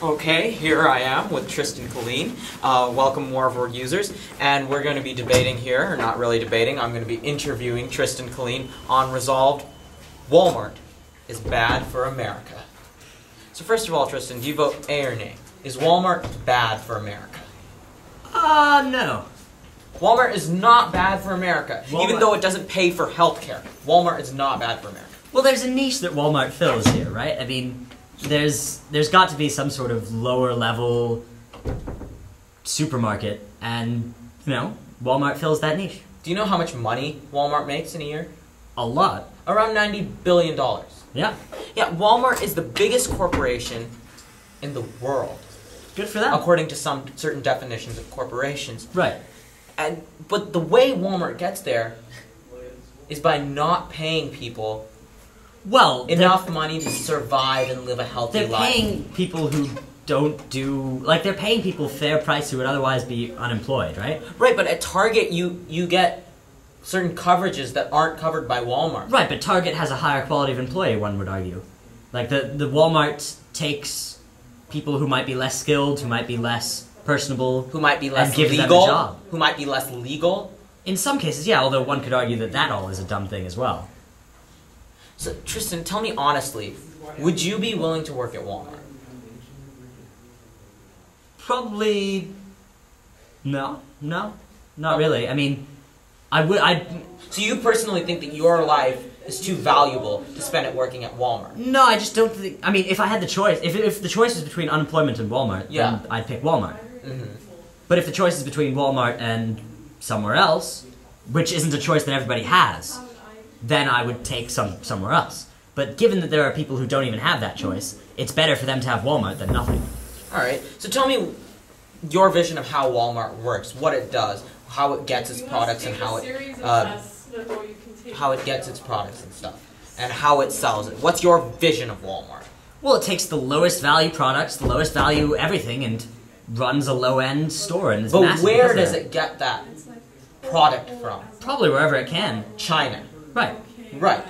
Okay, here I am with Tristan Colleen. Welcome more of our users, and we're going to be debating here, or not really debating, I'm going to be interviewing Tristan Colleen on Resolved Walmart is bad for America. So first of all, Tristan, do you vote A or nay? Is Walmart bad for America? No. Walmart is not bad for America, even though it doesn't pay for healthcare. Walmart is not bad for America. Well, there's a niche that Walmart fills here, right? I mean, there's got to be some sort of lower level supermarket, and, you know, Walmart fills that niche. Do you know how much money Walmart makes in a year? A lot. Around $90 billion. Yeah. Yeah, Walmart is the biggest corporation in the world. Good for them. According to some certain definitions of corporations. Right. But the way Walmart gets there is by not paying people enough money to survive and live a healthy life. They're paying people who don't do... Like, they're paying people fair price who would otherwise be unemployed, right? Right, but at Target, you get certain coverages that aren't covered by Walmart. Right, but Target has a higher quality of employee, one would argue. Like, the Walmart takes people who might be less skilled, who might be less personable, who might be less and give legal, them a job. Who might be less legal. In some cases, yeah, although one could argue that that all is a dumb thing as well. So, Tristan, tell me honestly, would you be willing to work at Walmart? Probably... No, not really. I mean, So you personally think that your life is too valuable to spend it working at Walmart? No, I just don't think... I mean, if I had the choice... If the choice is between unemployment and Walmart, then I'd pick Walmart. Mm-hmm. But if the choice is between Walmart and somewhere else, which isn't a choice that everybody has, then I would take somewhere else. But given that there are people who don't even have that choice, it's better for them to have Walmart than nothing. Alright, so tell me your vision of how Walmart works, what it does, how it gets its products, and how it gets its products and stuff, and how it sells it. What's your vision of Walmart? Well, it takes the lowest value products, the lowest value everything, and runs a low-end store. And but where does it get that product from? Probably wherever it can. China. Right. Right.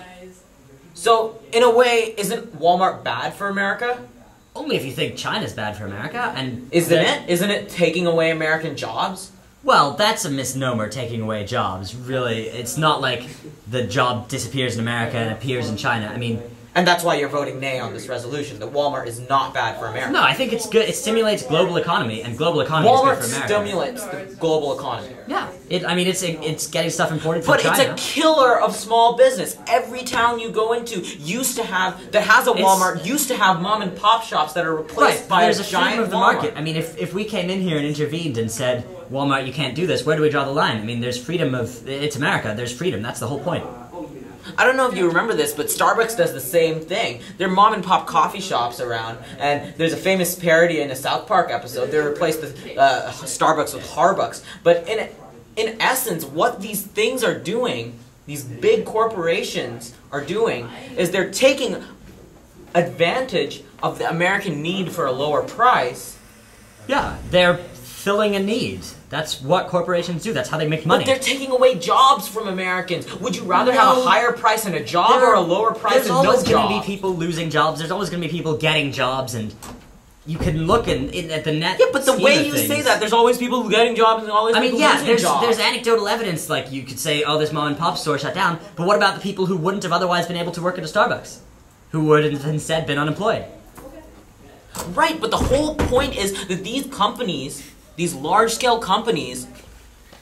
So, in a way, isn't Walmart bad for America? Only if you think China's bad for America, and... Isn't it? Isn't it taking away American jobs? Well, that's a misnomer, taking away jobs. Really, it's not like the job disappears in America and appears in China. I mean... And that's why you're voting nay on this resolution, that Walmart is not bad for America. No, I think it's good. It stimulates global economy, and global economy is good for America. Walmart stimulates the global economy. Yeah. I mean, it's getting stuff imported from China. But it's a killer of small business. Every town you go into that has a Walmart used to have mom and pop shops that are replaced by a giant Walmart. There's a freedom of the market. I mean, if we came in here and intervened and said, Walmart, you can't do this, where do we draw the line? I mean, there's freedom of... It's America. There's freedom. That's the whole point. I don't know if you remember this, but Starbucks does the same thing. There are mom and pop coffee shops around, and there's a famous parody in a South Park episode. They replaced the Starbucks with Harbucks. But in essence, what these things are doing, these big corporations are doing, is they're taking advantage of the American need for a lower price. Yeah, they're filling a need. That's what corporations do. That's how they make money. But they're taking away jobs from Americans. Would you rather have a higher price and a job or a lower price and no job? There's always going to be people losing jobs. There's always going to be people getting jobs, and you can look at the net. Yeah, but the way you say that, there's always people getting jobs and always people losing jobs. There's anecdotal evidence. Like, you could say, oh, this mom and pop store shut down. But what about the people who wouldn't have otherwise been able to work at a Starbucks? Who would have instead been unemployed? Right, but the whole point is that these companies, these large-scale companies,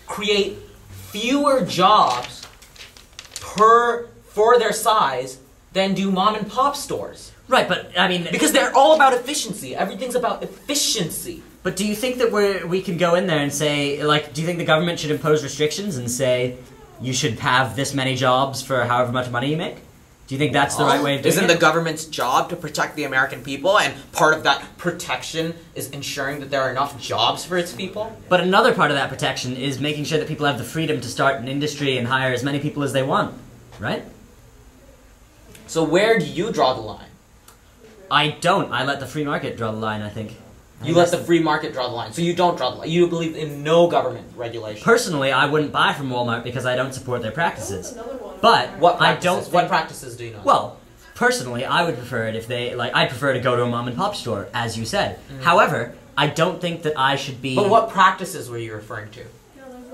create fewer jobs for their size than do mom and pop stores. Right, but I mean... Because they're all about efficiency. Everything's about efficiency. But do you think that we can go in there and say, like, do you think the government should impose restrictions and say, you should have this many jobs for however much money you make? Do you think that's the right way of doing it? Isn't the government's job to protect the American people, and part of that protection is ensuring that there are enough jobs for its people? But another part of that protection is making sure that people have the freedom to start an industry and hire as many people as they want, right? So where do you draw the line? I don't. I let the free market draw the line, I think. You let the free market draw the line, so you don't draw the line. You believe in no government regulation. Personally, I wouldn't buy from Walmart because I don't support their practices. But what practices do you know? Well, Personally, I would prefer it if they, like, I'd prefer to go to a mom and pop store, as you said. However, I don't think that I should be... But what practices were you referring to?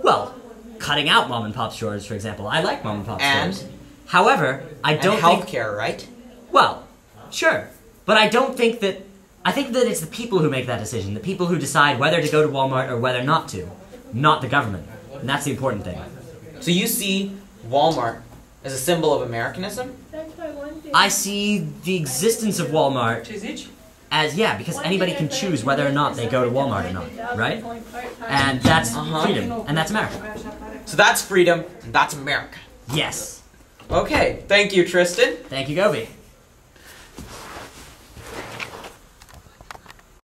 Well, cutting out mom and pop stores, for example. I like mom and pop And? stores. However, I don't think... healthcare, right? Well, sure. But I don't think that... I think that it's the people who make that decision. The people who decide whether to go to Walmart or whether not to. Not the government. And that's the important thing. So you see Walmart as a symbol of Americanism? I see the existence of Walmart as, yeah, because anybody can choose whether or not they go to Walmart or not, right? And that's freedom, and that's America. So that's freedom, and that's America. Yes. Okay, thank you, Tristan. Thank you, Govi.